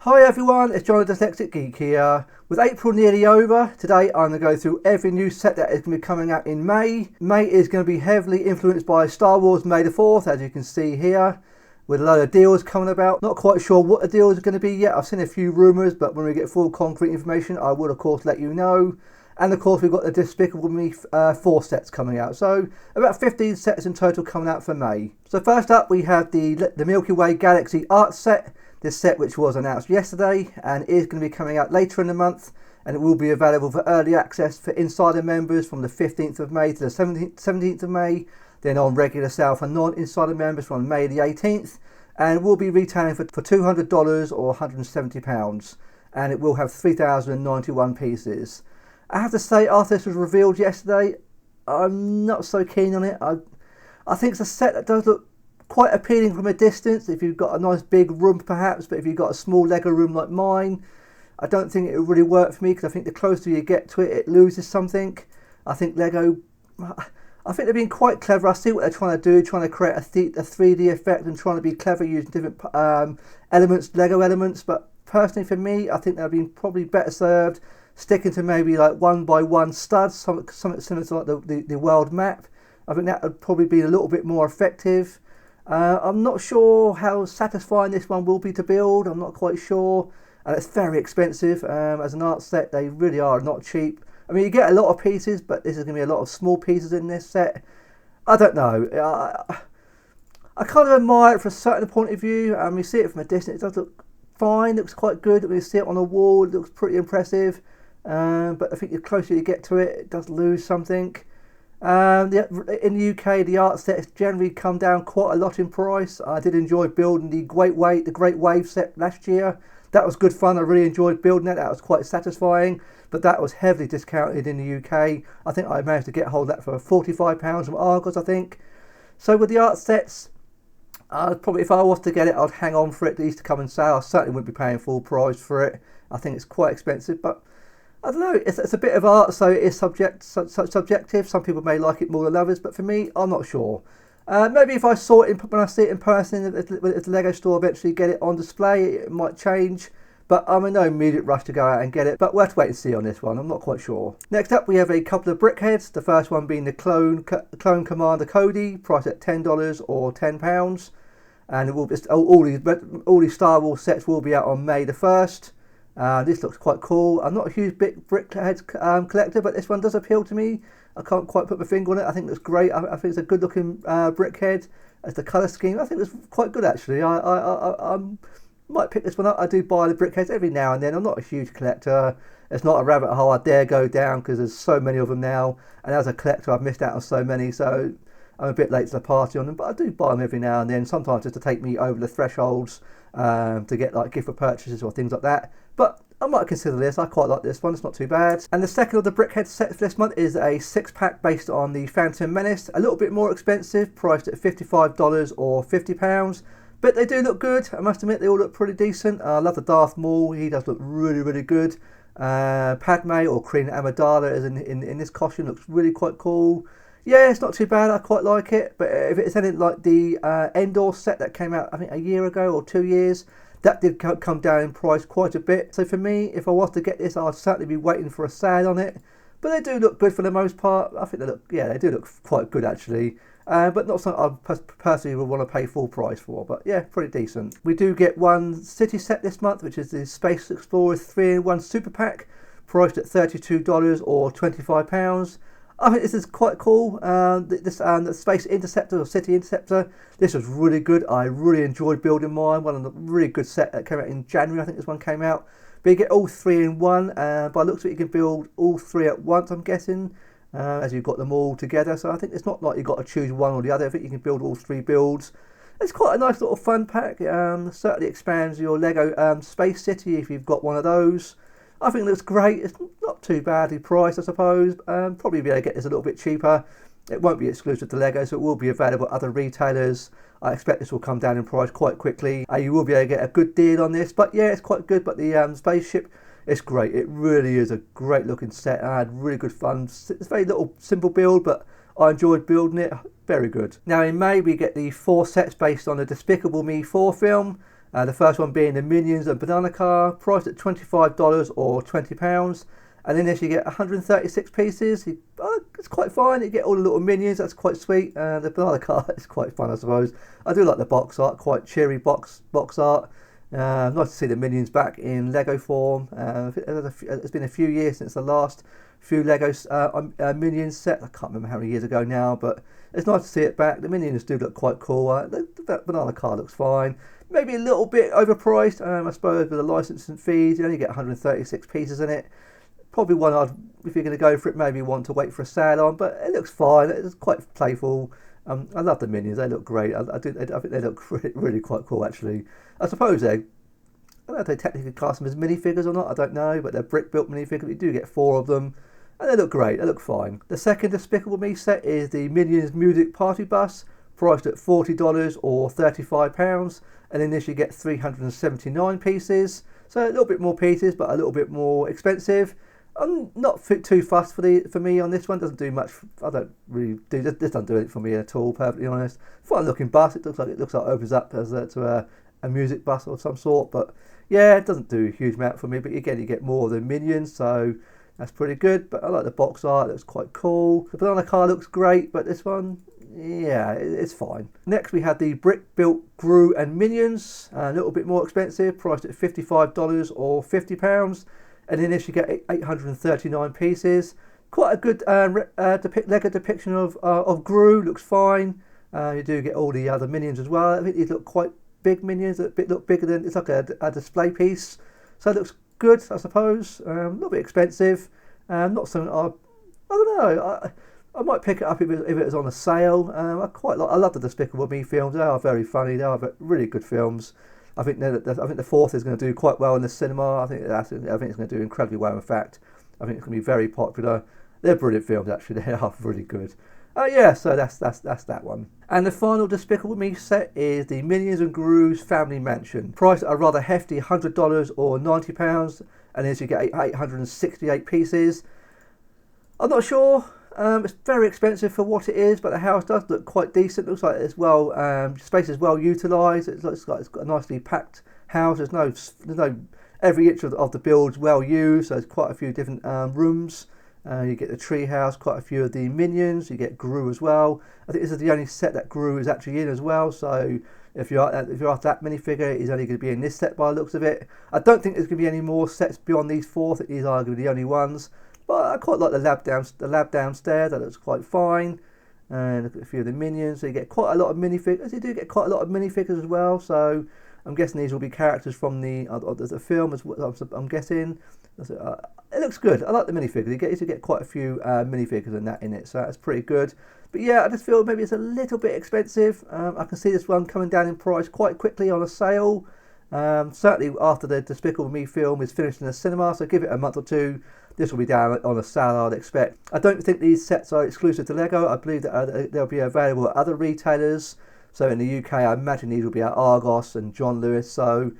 Hi everyone, it's John the Dyslexic Geek here. With April nearly over, today I'm going to go through every new set that is going to be coming out in May. May is going to be heavily influenced by Star Wars May the 4th, as you can see here, with a load of deals coming about. Not quite sure what the deals are going to be yet. I've seen a few rumours, but when we get full concrete information, I will of course let you know. And of course we've got the Despicable Me 4 sets coming out. So about 15 sets in total coming out for May. So first up we have the Milky Way Galaxy Art set. This set, which was announced yesterday and is going to be coming out later in the month, and it will be available for early access for insider members from the 15th of May to the 17th of May, then on regular sale for non-insider members from May the 18th, and will be retailing for $200 or £170, and it will have 3,091 pieces. I have to say, after this was revealed yesterday, I'm not so keen on it. I think it's a set that does look quite appealing from a distance if you've got a nice big room perhaps, but if you've got a small Lego room like mine, I don't think it would really work for me, because I think the closer you get to it, it loses something. I think Lego, I think they're being quite clever. I see what they're trying to do, trying to create a 3D effect and trying to be clever using different elements, Lego elements, but personally for me, I think they've been probably better served sticking to maybe like 1x1 studs, something similar to like the world map. I think that would probably be a little bit more effective. I'm not sure how satisfying this one will be to build. I'm not quite sure, and it's very expensive. As an art set, they really are not cheap. I mean, you get a lot of pieces, but this is going to be a lot of small pieces in this set. I don't know. I kind of admire it from a certain point of view. You see it from a distance, it does look fine, looks quite good. When you see it on a wall, it looks pretty impressive. But I think the closer you get to it, it does lose something. In the UK, the art sets generally come down quite a lot in price. I did enjoy building the Great Wave set last year. That was good fun. I really enjoyed building that. That was quite satisfying, but that was heavily discounted in the UK. I think I managed to get hold of that for £45 from Argos, I think. So with the art sets, probably if I was to get it, I'd hang on for it at least to come and sale. I certainly wouldn't be paying full price for it. I think it's quite expensive, but I don't know, it's a bit of art, so it is subjective. Some people may like it more than others, but for me, I'm not sure. Maybe if I saw it when I see it in person, if the Lego store eventually get it on display, it might change. But I'm in no immediate rush to go out and get it. But we'll have to wait and see on this one. I'm not quite sure. Next up, we have a couple of BrickHeadz. The first one being the Clone Commander Cody, priced at $10 or £10. And it will be, all these Star Wars sets will be out on May the 1st. This looks quite cool. I'm not a huge BrickHeadz collector, but this one does appeal to me. I can't quite put my finger on it. I think it looks great. I think it's a good looking BrickHeadz. As the colour scheme, I think it's quite good actually. I might pick this one up. I do buy the BrickHeadz every now and then. I'm not a huge collector. It's not a rabbit hole I dare go down because there's so many of them now. And as a collector, I've missed out on so many. So I'm a bit late to the party on them, but I do buy them every now and then. Sometimes just to take me over the thresholds to get like gift for purchases or things like that. But I might consider this. I quite like this one. It's not too bad. And the second of the BrickHeadz sets for this month is a 6-pack based on the Phantom Menace. A little bit more expensive, priced at $55 or £50. But they do look good. I must admit, they all look pretty decent. I love the Darth Maul. He does look really, really good. Padme or Queen Amidala is in this costume. Looks really quite cool. Yeah, it's not too bad. I quite like it. But if it's anything like the Endor set that came out, I think, a year ago or 2 years, that did come down in price quite a bit. So for me, if I was to get this, I'd certainly be waiting for a sale on it. But they do look good for the most part. I think they do look quite good actually. But not something I personally would want to pay full price for. But yeah, pretty decent. We do get one city set this month, which is the Space Explorers 3-in-1 Super Pack, priced at $32 or £25. I think this is quite cool. The Space Interceptor or City Interceptor, this was really good. I really enjoyed building mine. One of the really good set that came out in January, I think this one came out. But you get all 3 in one. By looks of it, you can build all 3 at once, I'm guessing, as you've got them all together. So I think it's not like you've got to choose one or the other. I think you can build all 3 builds. It's quite a nice little fun pack. Certainly expands your Lego Space City if you've got one of those. I think it looks great. It's not too badly priced, I suppose. Probably be able to get this a little bit cheaper. It won't be exclusive to Lego, so it will be available at other retailers. I expect this will come down in price quite quickly. You will be able to get a good deal on this. But yeah, it's quite good. But the spaceship, it's great. It really is a great looking set. I had really good fun. It's a very little simple build, but I enjoyed building it. Very good. Now in May we get the 4 sets based on the Despicable Me 4 film. The first one being the Minions and Banana Car, priced at $25 or £20. And in this you get 136 pieces. It's quite fine. You get all the little minions, that's quite sweet. The banana car is quite fun, I suppose. I do like the box art, quite cheery box art. Nice to see the minions back in Lego form. It's been a few years since the last few Lego minions set. I can't remember how many years ago now, but it's nice to see it back. The minions do look quite cool. The banana car looks fine. Maybe a little bit overpriced, I suppose, with the licensing fees. You only get 136 pieces in it. Probably one if you're going to go for it, maybe want to wait for a sale on, but it looks fine. It's quite playful. I love the minions. They look great. I think they look really quite cool, actually. I suppose I don't know if they technically class them as minifigures or not. I don't know, but they're brick-built minifigures. You do get 4 of them, and they look great. They look fine. The second Despicable Me set is the Minions Music Party Bus, priced at $40 or £35, and in this you get 379 pieces. So a little bit more pieces, but a little bit more expensive. I'm not too fussed for me on this one. Doesn't do much. I don't really do this. Doesn't do it for me at all. Perfectly honest. Fun looking bus. It looks like it opens up as to a music bus of some sort. But yeah, it doesn't do a huge amount for me. But again, you get more of the minions, so that's pretty good. But I like the box art. It looks quite cool. The banana car looks great, but this one, yeah, it's fine. Next we have the brick built Gru and Minions. A little bit more expensive, priced at $55 or £50. And in this you get 839 pieces. Quite a good Lego depiction of Gru. Looks fine. You do get all the other minions as well. I think these look quite big minions. That look bigger than, it's like a display piece. So it looks good, I suppose. A little bit expensive. Not something I don't know. I might pick it up if it was on a sale. I love the Despicable Me films. They are very funny. They are really good films. I think the fourth is going to do quite well in the cinema. I think it's going to do incredibly well. In fact, I think it's going to be very popular. They're brilliant films, actually. They are really good. Yeah, so that's that one. And the final Despicable Me set is the Minions and Gru's Family Mansion, priced at a rather hefty $100 or £90, and as you get 868 pieces. I'm not sure. It's very expensive for what it is, but the house does look quite decent. Looks like it's space is well utilised. It looks like it's got a nicely packed house. There's no every inch of the build's well used. So there's quite a few different rooms. You get the tree house, quite a few of the minions. You get Gru as well. I think this is the only set that Gru is actually in as well. So if you're after that minifigure, he's only going to be in this set by the looks of it. I don't think there's going to be any more sets beyond these 4. I think these are going to be the only ones. But I quite like the lab downstairs. That looks quite fine. And look at a few of the minions. So you get quite a lot of minifigures. You do get quite a lot of minifigures as well. So I'm guessing these will be characters from the film as well. I'm guessing. It looks good. I like the minifigures. You get quite a few minifigures in it. So that's pretty good. But yeah, I just feel maybe it's a little bit expensive. I can see this one coming down in price quite quickly on a sale. Certainly after the Despicable Me film is finished in the cinema. So give it a month or two. This will be down on a sale, I'd expect. I don't think these sets are exclusive to Lego. I believe that they'll be available at other retailers. So in the UK, I imagine these will be at Argos and John Lewis. So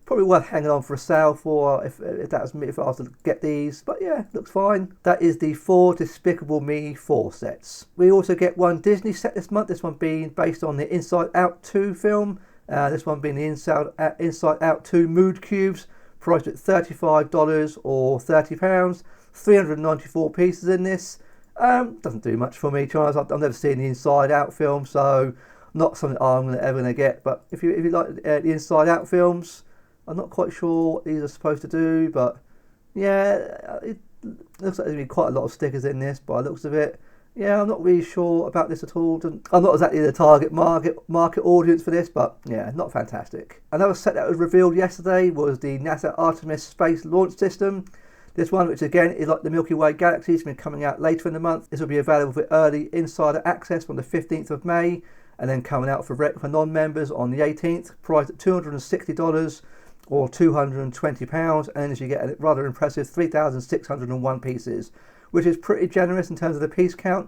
probably worth hanging on for a sale for if that was me, if I was to get these. But yeah, looks fine. That is the 4 Despicable Me 4 sets. We also get one Disney set this month. This one being based on the Inside Out 2 film. This one being the Inside Out 2 Mood Cubes, priced at $35 or £30. 394 pieces in this. Doesn't do much for me, Charles. I've never seen the Inside Out film, so not something I'm ever going to get. But if you like the Inside Out films, I'm not quite sure what these are supposed to do. But yeah, it looks like there's been quite a lot of stickers in this by the looks of it. Yeah, I'm not really sure about this at all. I'm not exactly the target market audience for this, but yeah, not fantastic. Another set that was revealed yesterday was the NASA Artemis Space Launch System. This one, which again is like the Milky Way galaxy, has been coming out later in the month. This will be available for early insider access from the 15th of May, and then coming out for non-members on the 18th, priced at $260 or £220, and as you get a rather impressive 3,601 pieces, which is pretty generous in terms of the piece count.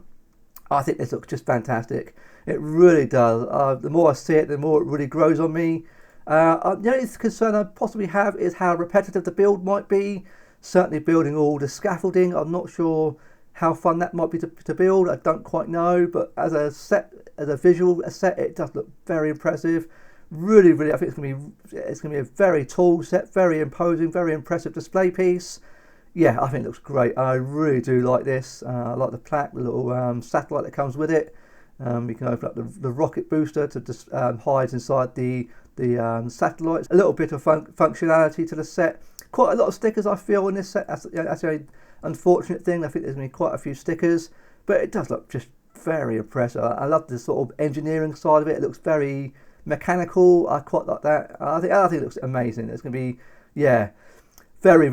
I think this looks just fantastic. It really does. The more I see it, the more it really grows on me. The only concern I possibly have is how repetitive the build might be. Certainly building all the scaffolding, I'm not sure how fun that might be to build. I don't quite know, but as a set, as a visual set, it does look very impressive. Really, I think it's gonna be a very tall set, very imposing, very impressive display piece. Yeah, I think it looks great. I really do like this. I like the plaque, the little satellite that comes with it. You can open up the rocket booster to just hide inside the satellites. A little bit of functionality to the set. Quite a lot of stickers I feel in this set. That's the unfortunate thing. I think there's going to be quite a few stickers, but it does look just very impressive. I love the sort of engineering side of it. It looks very mechanical. I quite like that. I think it looks amazing. It's going to be, yeah, very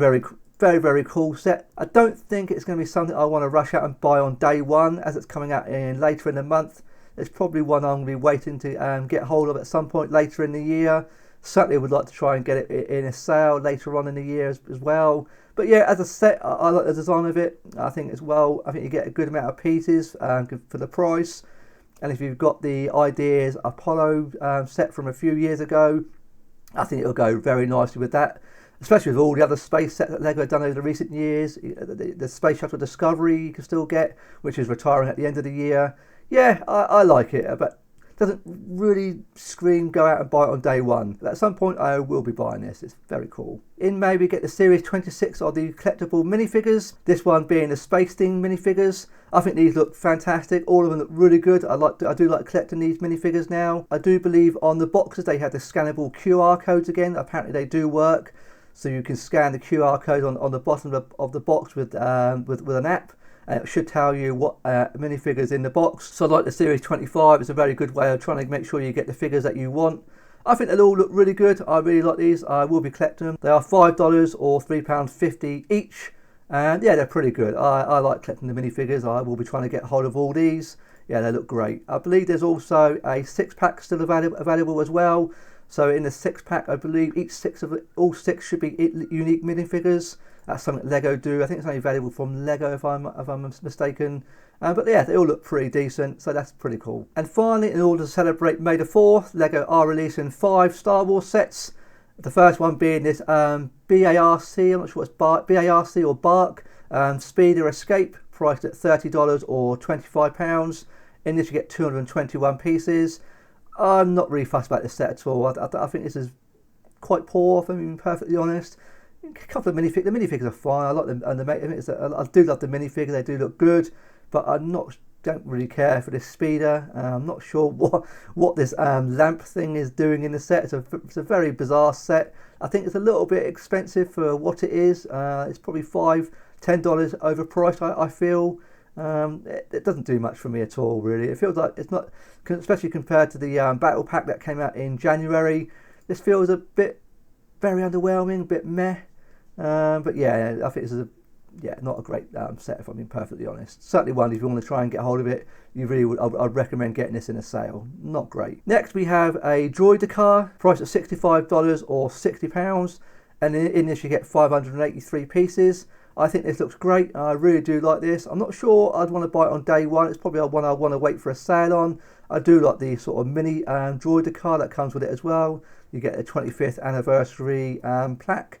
cool set. I don't think it's going to be something I want to rush out and buy on day one, as it's coming out later in the month. It's probably one I'm going to be waiting to get hold of at some point later in the year. Certainly would like to try and get it in a sale later on in the year as well. But yeah, as a set, I like the design of it. I think I think you get a good amount of pieces for the price. And if you've got the Ideas Apollo set from a few years ago, I think it'll go very nicely with that. Especially with all the other space sets that LEGO have done over the recent years. The Space Shuttle Discovery you can still get, which is retiring at the end of the year. Yeah, I like it, but doesn't really scream go out and buy it on day one. But at some point I will be buying this. It's very cool. In May we get the Series 26 of the collectible minifigures. This one being the space themed minifigures. I think these look fantastic. All of them look really good. I do like collecting these minifigures now. I do believe on the boxes they have the scannable QR codes again. Apparently they do work. So you can scan the QR code on the bottom of the box with an app, and it should tell you what minifigures in the box. So like the Series 25, it's a very good way of trying to make sure you get the figures that you want. I think they all look really good. I really like these. I will be collecting them. They are $5 or £3.50 each, and yeah, they're pretty good. I like collecting the minifigures. I will be trying to get hold of all these. Yeah, they look great. I believe there's also a 6-pack still available as well. So in the 6-pack, I believe all six should be unique minifigures. That's something LEGO do. I think it's only available from LEGO if I'm mistaken. But yeah, they all look pretty decent, so that's pretty cool. And finally, in order to celebrate May the 4th, LEGO are releasing 5 Star Wars sets. The first one being this BARC, I'm not sure what's BARC or BARC, Speeder Escape, priced at $30 or £25. In this you get 221 pieces. I'm not really fussed about this set at all. I think this is quite poor, if I'm being perfectly honest. A couple of minifigures. The minifigures are fine. I like them, and I do love the minifigures. They do look good, but don't really care for this speeder. I'm not sure what this lamp thing is doing in the set. It's a very bizarre set. I think it's a little bit expensive for what it is. It's probably $10 overpriced. I feel. It doesn't do much for me at all, really. It feels like it's not, especially compared to the battle pack that came out in January. This feels a bit very underwhelming, a bit meh. But yeah, I think this is not a great set, if I'm being perfectly honest. Certainly one, if you want to try and get hold of it, I'd recommend getting this in a sale. Not great. Next we have a Droider car, priced at $65 or £60, and in this you get 583 pieces. I think this looks great. I really do like this. I'm not sure I'd want to buy it on day one. It's probably one I want to wait for a sale on. I do like the sort of mini Droider car that comes with it as well. You get a 25th anniversary plaque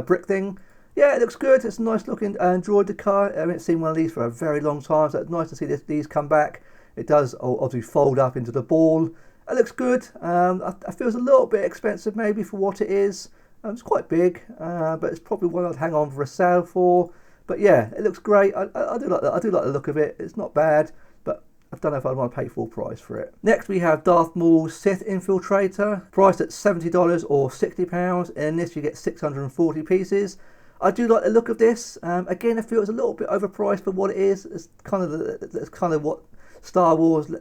brick thing. Yeah, it looks good. It's a nice looking Droider car. I haven't seen one of these for a very long time, so it's nice to see these come back. It does obviously fold up into the ball. It looks good. I feel it's a little bit expensive maybe for what it is. It's quite big, but it's probably one I'd hang on for a sale for. But yeah, it looks great. I do like that. I do like the look of it. It's not bad, but I don't know if I'd want to pay full price for it. Next we have Darth Maul's Sith Infiltrator, priced at $70 or £60. And in this you get 640 pieces. I do like the look of this. Again, I feel it's a little bit overpriced for what it is. It's kind of what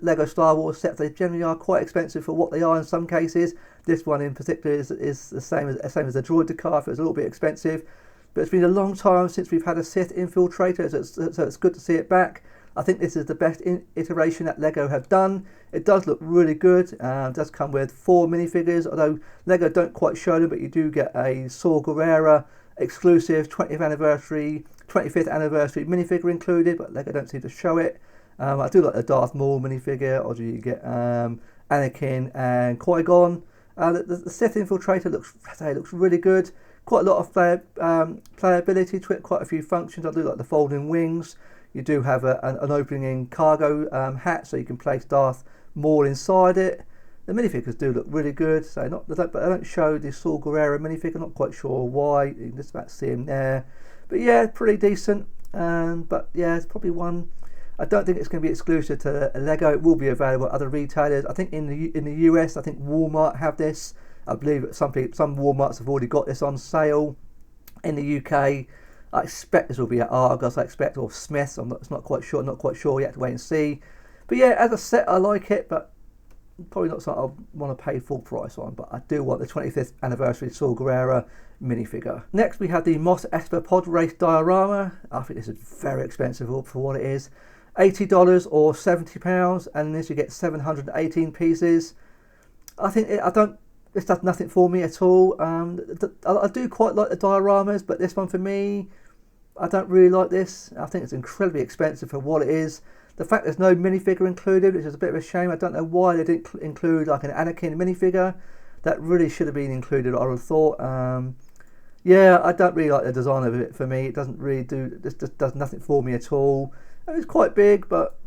LEGO Star Wars sets, they generally are quite expensive for what they are in some cases. This one in particular is the same as the Droider car. It's a little bit expensive, but it's been a long time since we've had a Sith Infiltrator, so it's good to see it back. I think this is the best iteration that LEGO have done. It does look really good. It does come with 4 minifigures, although LEGO don't quite show them, but you do get a Saw Gerrera exclusive 25th anniversary minifigure included, but LEGO don't seem to show it. I do like the Darth Maul minifigure, or do you get Anakin and Qui-Gon. The Sith Infiltrator looks really good. Quite a lot of playability to it, quite a few functions. I do like the folding wings. You do have an opening cargo hat, so you can place Darth Maul inside it. The minifigures do look really good, so but they don't show the Saw Gerrera minifigure. Not quite sure why. You can just about see him there, but yeah, pretty decent. But yeah, it's probably one. I don't think it's going to be exclusive to Lego. It will be available at other retailers. I think in the US, I think Walmart have this. I believe some Walmarts have already got this on sale. In the UK, I expect this will be at Argos. I expect, or Smiths. I'm not quite sure. Not quite sure yet. To wait and see. But yeah, as a set, I like it, but probably not something I want to pay full price on. But I do want the 25th anniversary Saw Gerrera minifigure. Next, we have the Moss Esper Pod Race diorama. I think this is very expensive for what it is. $80 or £70, and this you get 718 pieces. I think this does nothing for me at all. I do quite like the dioramas, but this one for me, I don't really like this. I think it's incredibly expensive for what it is. The fact there's no minifigure included, which is a bit of a shame. I don't know why they didn't include like an Anakin minifigure. That really should have been included, I would have thought. Yeah, I don't really like the design of it for me. It doesn't really this just does nothing for me at all. It's quite big, but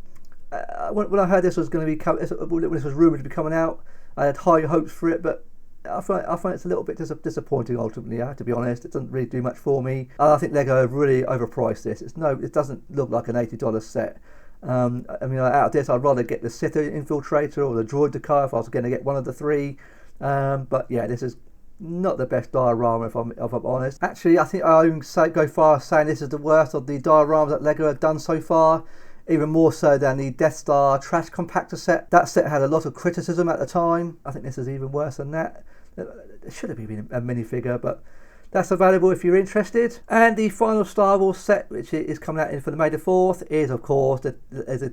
when I heard this was going to be, when this was rumoured to be coming out, I had high hopes for it, but I find it's a little bit disappointing ultimately, to be honest. It doesn't really do much for me. I think Lego have really overpriced this. It doesn't look like an $80 set. I mean, out of this, I'd rather get the Sith Infiltrator or the Droideka if I was going to get one of the three. But yeah, this is not the best diorama if I'm honest. Actually, I think I go far as saying this is the worst of the dioramas that Lego have done so far. Even more so than the Death Star trash compactor set. That set had a lot of criticism at the time. I think this is even worse than that. It should have been a minifigure, but that's available if you're interested. And the final Star Wars set, which is coming out for the May the 4th, is of course the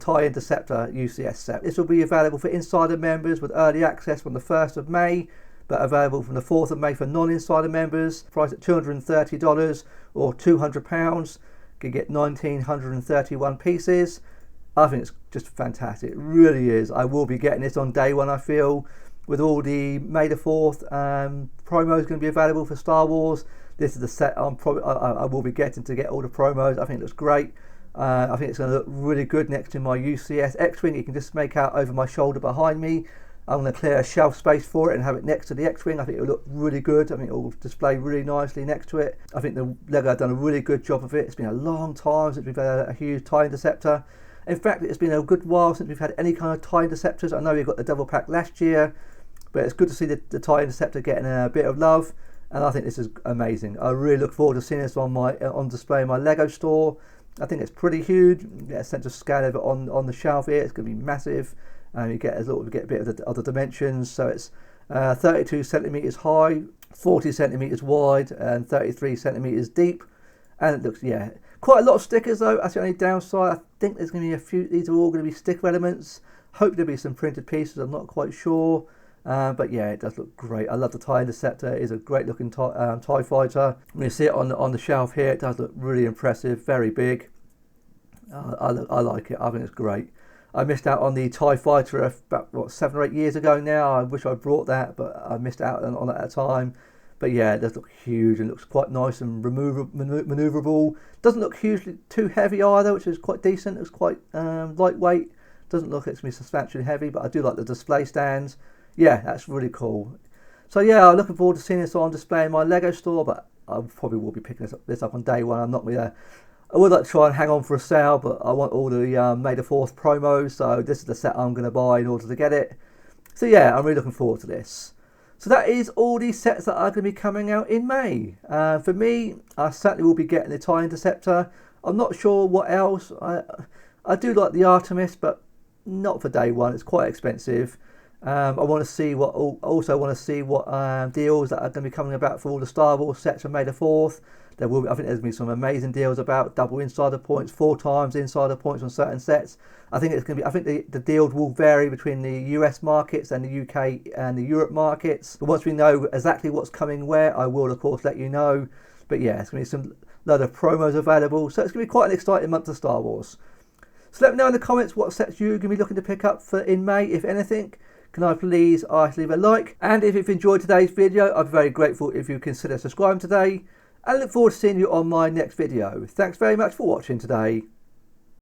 TIE Interceptor UCS set. This will be available for insider members with early access from the 1st of May, but available from the 4th of May for non-insider members. Priced at $230 or £200. You can get 1,931 pieces. I think it's just fantastic. It really is. I will be getting this on day one, I feel. With all the May the 4th promos going to be available for Star Wars. This is the set I will be getting to get all the promos. I think it looks great. I think it's going to look really good next to my UCS X-Wing. You can just make out over my shoulder behind me. I'm going to clear a shelf space for it and have it next to the X-Wing. I think it will look really good. I think it will display really nicely next to it. I think the Lego have done a really good job of it. It's been a long time since we've had a huge TIE Interceptor. In fact, it's been a good while since we've had any kind of TIE Interceptors. I know we got the double pack last year, but it's good to see the TIE Interceptor getting a bit of love. And I think this is amazing. I really look forward to seeing this on display in my Lego store. I think it's pretty huge. You get a sense of scale of it on the shelf here. It's going to be massive. You get a bit of the other dimensions. So it's 32 centimeters high, 40 centimeters wide, and 33 centimeters deep. And it looks, yeah, quite a lot of stickers though. That's the only downside. I think there's going to be a few. These are all going to be sticker elements. Hope there'll be some printed pieces. I'm not quite sure. But yeah, it does look great. I love the TIE Interceptor. It is a great looking TIE fighter. When you see it on the shelf here, it does look really impressive. Very big. I like it. I think it's great. I missed out on the TIE Fighter about 7 or 8 years ago now. I wish I brought that, but I missed out on it at the time. But yeah, it does look huge and looks quite nice and maneuverable. Doesn't look hugely too heavy either, which is quite decent. It's quite lightweight. Doesn't look it's going to be substantially heavy, but I do like the display stands. Yeah, that's really cool. So yeah, I'm looking forward to seeing this on display in my Lego store, but I probably will be picking this up on day one. I'm not going to. I would like to try and hang on for a sale, but I want all the May the 4th promos, so this is the set I'm going to buy in order to get it. So yeah, I'm really looking forward to this. So that is all these sets that are going to be coming out in May. For me, I certainly will be getting the TIE Interceptor. I'm not sure what else. I do like the Artemis, but not for day one. It's quite expensive. I want to see what deals that are going to be coming about for all the Star Wars sets on May the 4th. I think there's going to be some amazing deals about double insider points, 4 times insider points on certain sets. I think it's going to be. I think the deals will vary between the US markets and the UK and the Europe markets. But once we know exactly what's coming where, I will of course let you know. But yeah, it's going to be some load of promos available. So it's going to be quite an exciting month of Star Wars. So let me know in the comments what sets you're going to be looking to pick up for in May, if anything. Can I please ask leave a like? And if you've enjoyed today's video, I'd be very grateful if you consider subscribing today. And I look forward to seeing you on my next video. Thanks very much for watching today.